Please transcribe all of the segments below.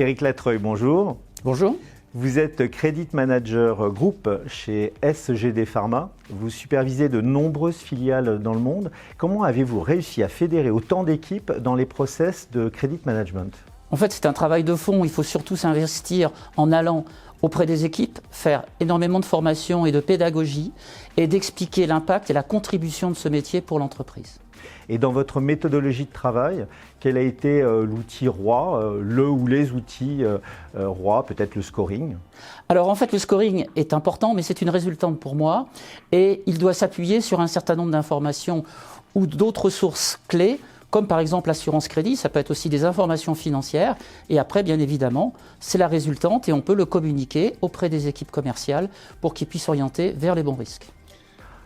Éric Latreuil, bonjour. Bonjour. Vous êtes Credit Manager Group chez SGD Pharma. Vous supervisez de nombreuses filiales dans le monde. Comment avez-vous réussi à fédérer autant d'équipes dans les process de credit management? En fait, c'est un travail de fond. Il faut surtout s'investir en allant auprès des équipes, faire énormément de formation et de pédagogie et d'expliquer l'impact et la contribution de ce métier pour l'entreprise. Et dans votre méthodologie de travail, quel a été l'outil roi, le ou les outils rois, peut-être le scoring? Alors en fait, le scoring est important, mais c'est une résultante pour moi et il doit s'appuyer sur un certain nombre d'informations ou d'autres sources clés, comme par exemple l'assurance crédit, ça peut être aussi des informations financières. Et après, bien évidemment, c'est la résultante et on peut le communiquer auprès des équipes commerciales pour qu'ils puissent orienter vers les bons risques.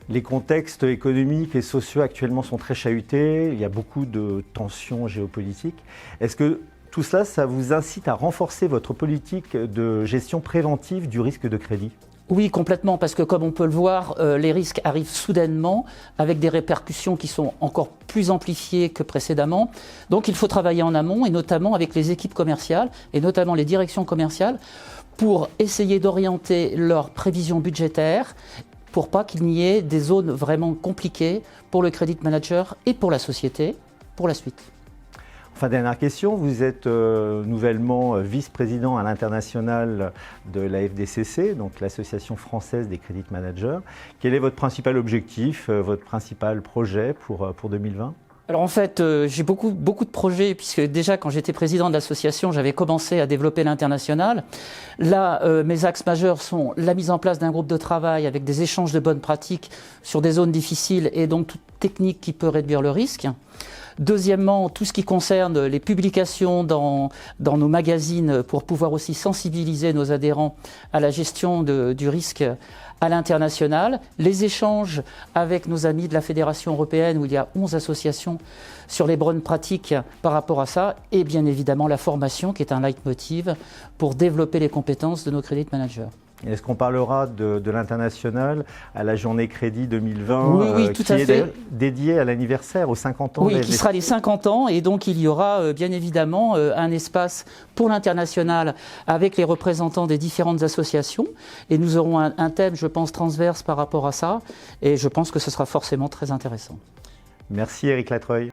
Les contextes économiques et sociaux actuellement sont très chahutés, il y a beaucoup de tensions géopolitiques. Est-ce que tout cela, ça vous incite à renforcer votre politique de gestion préventive du risque de crédit? Oui, complètement, parce que comme on peut le voir, les risques arrivent soudainement avec des répercussions qui sont encore plus amplifiées que précédemment. Donc il faut travailler en amont et notamment avec les équipes commerciales et notamment les directions commerciales pour essayer d'orienter leurs prévisions budgétaires pour pas qu'il n'y ait des zones vraiment compliquées pour le credit manager et pour la société pour la suite. Enfin, dernière question, vous êtes nouvellement vice-président à l'international de la FDCC, donc l'Association française des credit managers. Quel est votre principal objectif, votre principal projet pour 2020 ? Alors en fait, j'ai beaucoup de projets, puisque déjà quand j'étais président de l'association, j'avais commencé à développer l'international. Là, mes axes majeurs sont la mise en place d'un groupe de travail avec des échanges de bonnes pratiques sur des zones difficiles et donc toute technique qui peut réduire le risque. Deuxièmement, tout ce qui concerne les publications dans nos magazines pour pouvoir aussi sensibiliser nos adhérents à la gestion du risque à l'international, les échanges avec nos amis de la Fédération européenne où il y a 11 associations sur les bonnes pratiques par rapport à ça et bien évidemment la formation qui est un leitmotiv pour développer les compétences de nos credit managers. Est-ce qu'on parlera de l'international à la journée crédit 2020 oui, tout à fait. Qui est dédiée à l'anniversaire, aux 50 ans Oui, de qui sera les 50 ans et donc il y aura bien évidemment un espace pour l'international avec les représentants des différentes associations et nous aurons un thème, je pense, transverse par rapport à ça et je pense que ce sera forcément très intéressant. Merci Éric Latreuil.